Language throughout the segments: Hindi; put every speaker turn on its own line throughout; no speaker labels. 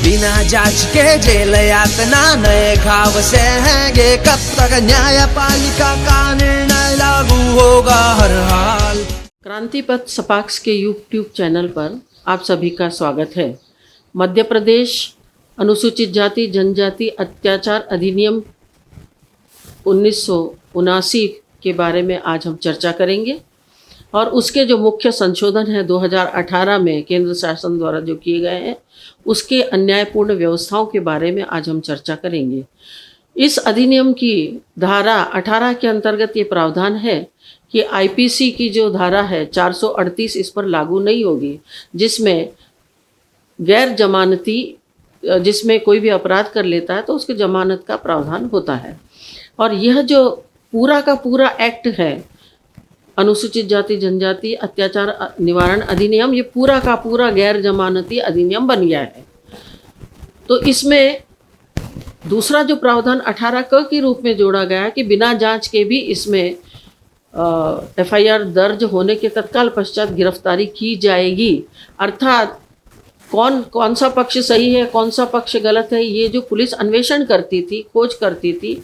बिना जांच के जेल यातना नए घाव सहेंगे कब तक न्यायपालिका का निर्णय लागू होगा हर हाल।
क्रांति पथ सपाक्स के यूट्यूब चैनल पर आप सभी का स्वागत है। मध्य प्रदेश अनुसूचित जाति जनजाति अत्याचार अधिनियम 1979 के बारे में आज हम चर्चा करेंगे और उसके जो मुख्य संशोधन है 2018 में केंद्र शासन द्वारा जो किए गए हैं उसके अन्यायपूर्ण व्यवस्थाओं के बारे में आज हम चर्चा करेंगे। इस अधिनियम की धारा 18 के अंतर्गत ये प्रावधान है कि आईपीसी की जो धारा है 438 इस पर लागू नहीं होगी, जिसमें गैर जमानती जिसमें कोई भी अपराध कर लेता है तो उसके जमानत का प्रावधान होता है। और यह जो पूरा का पूरा एक्ट है अनुसूचित जाति जनजाति अत्याचार निवारण अधिनियम, ये पूरा का पूरा गैर जमानती अधिनियम बन गया है। तो इसमें दूसरा जो प्रावधान 18 क के रूप में जोड़ा गया है कि बिना जांच के भी इसमें एफआईआर दर्ज होने के तत्काल पश्चात गिरफ्तारी की जाएगी। अर्थात कौन सा पक्ष सही है कौन सा पक्ष गलत है, ये जो पुलिस अन्वेषण करती थी, खोज करती थी,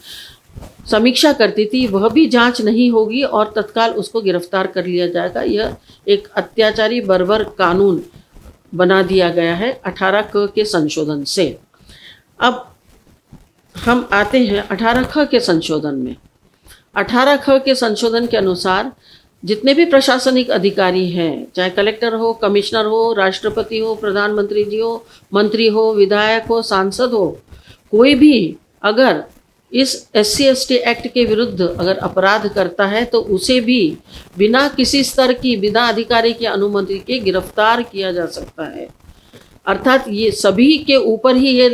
समीक्षा करती थी, वह भी जांच नहीं होगी और तत्काल उसको गिरफ्तार कर लिया जाएगा। यह एक अत्याचारी बर्बर कानून बना दिया गया है 18 क के संशोधन से। अब हम आते हैं 18 ख के संशोधन में। 18 ख के संशोधन के अनुसार जितने भी प्रशासनिक अधिकारी हैं, चाहे कलेक्टर हो, कमिश्नर हो, राष्ट्रपति हो, प्रधानमंत्री जी हो, मंत्री हो, विधायक हो, सांसद हो, कोई भी अगर इस SC/ST एक्ट के विरुद्ध अगर अपराध करता है तो उसे भी बिना किसी स्तर की, बिना अधिकारी की अनुमति के गिरफ्तार किया जा सकता है। अर्थात ये सभी के ऊपर ही ये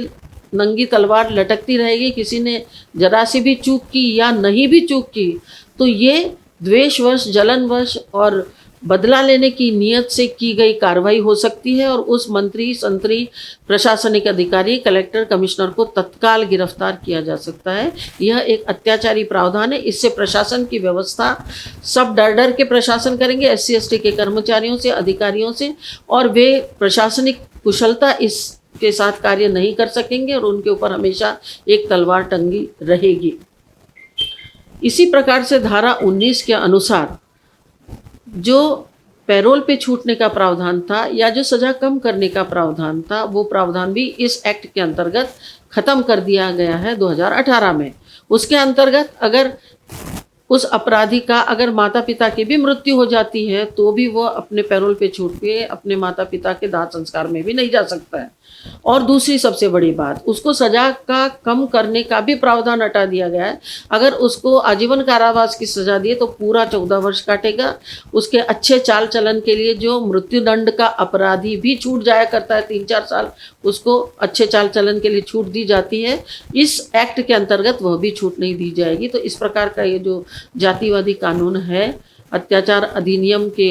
नंगी तलवार लटकती रहेगी। किसी ने जरा सी भी चूक की या नहीं भी चूक की तो ये द्वेषवश, जलनवश और बदला लेने की नीयत से की गई कार्रवाई हो सकती है और उस मंत्री, संतरी, प्रशासनिक अधिकारी, कलेक्टर, कमिश्नर को तत्काल गिरफ्तार किया जा सकता है। यह एक अत्याचारी प्रावधान है। इससे प्रशासन की व्यवस्था सब डर के प्रशासन करेंगे SC/ST के कर्मचारियों से, अधिकारियों से, और वे प्रशासनिक कुशलता इसके साथ कार्य नहीं कर सकेंगे और उनके ऊपर हमेशा एक तलवार टंगी रहेगी। इसी प्रकार से धारा 19 के अनुसार जो पैरोल पे छूटने का प्रावधान था या जो सज़ा कम करने का प्रावधान था, वो प्रावधान भी इस एक्ट के अंतर्गत ख़त्म कर दिया गया है 2018 में। उसके अंतर्गत अगर उस अपराधी का अगर माता पिता की भी मृत्यु हो जाती है तो भी वो अपने पैरोल पे छूट के अपने माता पिता के दाह संस्कार में भी नहीं जा सकता है। और दूसरी सबसे बड़ी बात, उसको सज़ा का कम करने का भी प्रावधान हटा दिया गया है। अगर उसको आजीवन कारावास की सज़ा दिए तो पूरा 14 वर्ष काटेगा। उसके अच्छे चाल चलन के लिए जो मृत्युदंड का अपराधी भी छूट जाया करता है 3-4 साल, उसको अच्छे चाल चलन के लिए छूट दी जाती है। इस एक्ट के अंतर्गत वह भी छूट नहीं दी जाएगी। तो इस प्रकार का ये जो जातिवादी कानून है अत्याचार अधिनियम के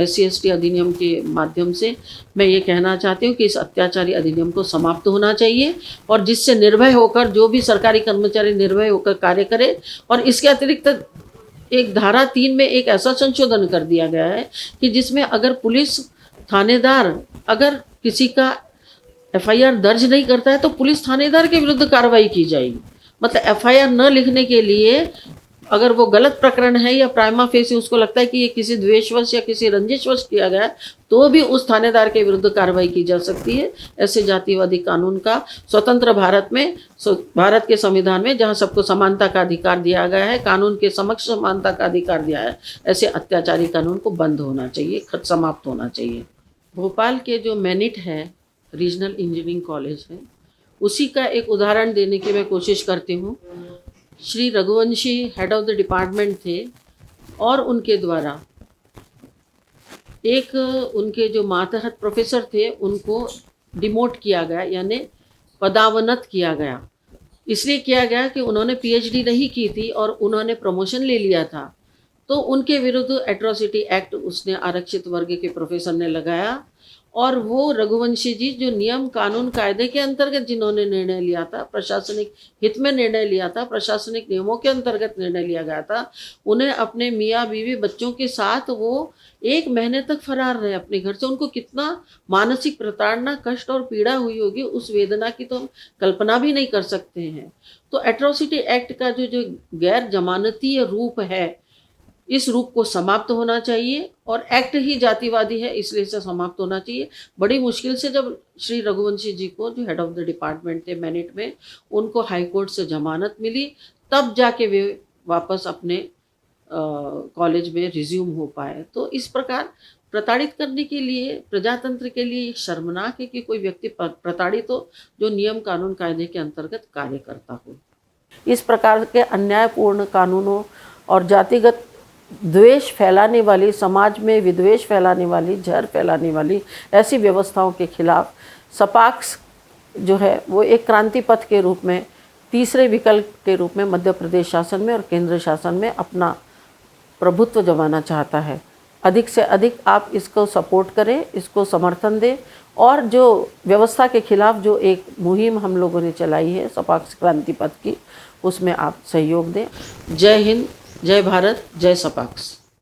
SC/ST अधिनियम के माध्यम से मैं ये कहना चाहती हूँ कि इस अत्याचारी अधिनियम को समाप्त होना चाहिए और जिससे निर्भय होकर जो भी सरकारी कर्मचारी निर्भय होकर कार्य करे। और इसके अतिरिक्त एक धारा 3 में एक ऐसा संशोधन कर दिया गया है कि जिसमें अगर पुलिस थानेदार अगर किसी का FIR दर्ज नहीं करता है तो पुलिस थानेदार के विरुद्ध कार्रवाई की जाएगी। मतलब FIR न लिखने के लिए अगर वो गलत प्रकरण है या प्राइमा फेसी उसको लगता है कि ये किसी द्वेषवश या किसी रंजिशवश किया गया है तो भी उस थानेदार के विरुद्ध कार्रवाई की जा सकती है। ऐसे जातिवादी कानून का स्वतंत्र भारत में, भारत के संविधान में जहाँ सबको समानता का अधिकार दिया गया है, कानून के समक्ष समानता का अधिकार दिया है, ऐसे अत्याचारी कानून को बंद होना चाहिए, समाप्त होना चाहिए। भोपाल के जो मैनिट है रीजनल इंजीनियरिंग कॉलेज है, उसी का एक उदाहरण देने की मैं कोशिश करती हूँ। Shri Raghuvanshi head of the department थे और उनके द्वारा एक उनके जो मातहत प्रोफेसर थे उनको डिमोट किया गया, यानी पदावनत किया गया। इसलिए किया गया कि उन्होंने PhD नहीं की थी और उन्होंने प्रमोशन ले लिया था। तो उनके विरुद्ध एट्रोसिटी एक्ट उसने आरक्षित वर्ग के प्रोफेसर ने लगाया और वो रघुवंशी जी जो नियम कानून कायदे के अंतर्गत जिन्होंने निर्णय लिया था, प्रशासनिक हित में निर्णय लिया था, प्रशासनिक नियमों के अंतर्गत निर्णय लिया गया था, उन्हें अपने मियाँ बीवी बच्चों के साथ वो 1 महीने तक फरार रहे अपने घर से। उनको कितना मानसिक प्रताड़ना, कष्ट और पीड़ा हुई होगी, उस वेदना की तो हम कल्पना भी नहीं कर सकते हैं। तो एट्रोसिटी एक्ट का जो गैर जमानतीय रूप है, इस रूप को समाप्त होना चाहिए, और एक्ट ही जातिवादी है इसलिए इसे समाप्त होना चाहिए। बड़ी मुश्किल से जब श्री रघुवंशी जी को, जो हेड ऑफ द डिपार्टमेंट थे मैनेट में, उनको हाई कोर्ट से जमानत मिली, तब जाके वे वापस अपने कॉलेज में रिज्यूम हो पाए। तो इस प्रकार प्रताड़ित करने के लिए, प्रजातंत्र के लिए शर्मनाक है कि कोई व्यक्ति प्रताड़ित हो जो नियम कानून कायदे के अंतर्गत कार्य करता हो। इस प्रकार के अन्यायपूर्ण कानूनों और जातिगत द्वेष फैलाने वाली, समाज में विद्वेष फैलाने वाली, जहर फैलाने वाली ऐसी व्यवस्थाओं के खिलाफ सपाक्स जो है वो एक क्रांति पथ के रूप में, तीसरे विकल्प के रूप में मध्य प्रदेश शासन में और केंद्र शासन में अपना प्रभुत्व जमाना चाहता है। अधिक से अधिक आप इसको सपोर्ट करें, इसको समर्थन दें, और जो व्यवस्था के खिलाफ जो एक मुहिम हम लोगों ने चलाई है सपाक्स क्रांति पथ की, उसमें आप सहयोग दें। जय हिंद, जय भारत, जय सपाक्स।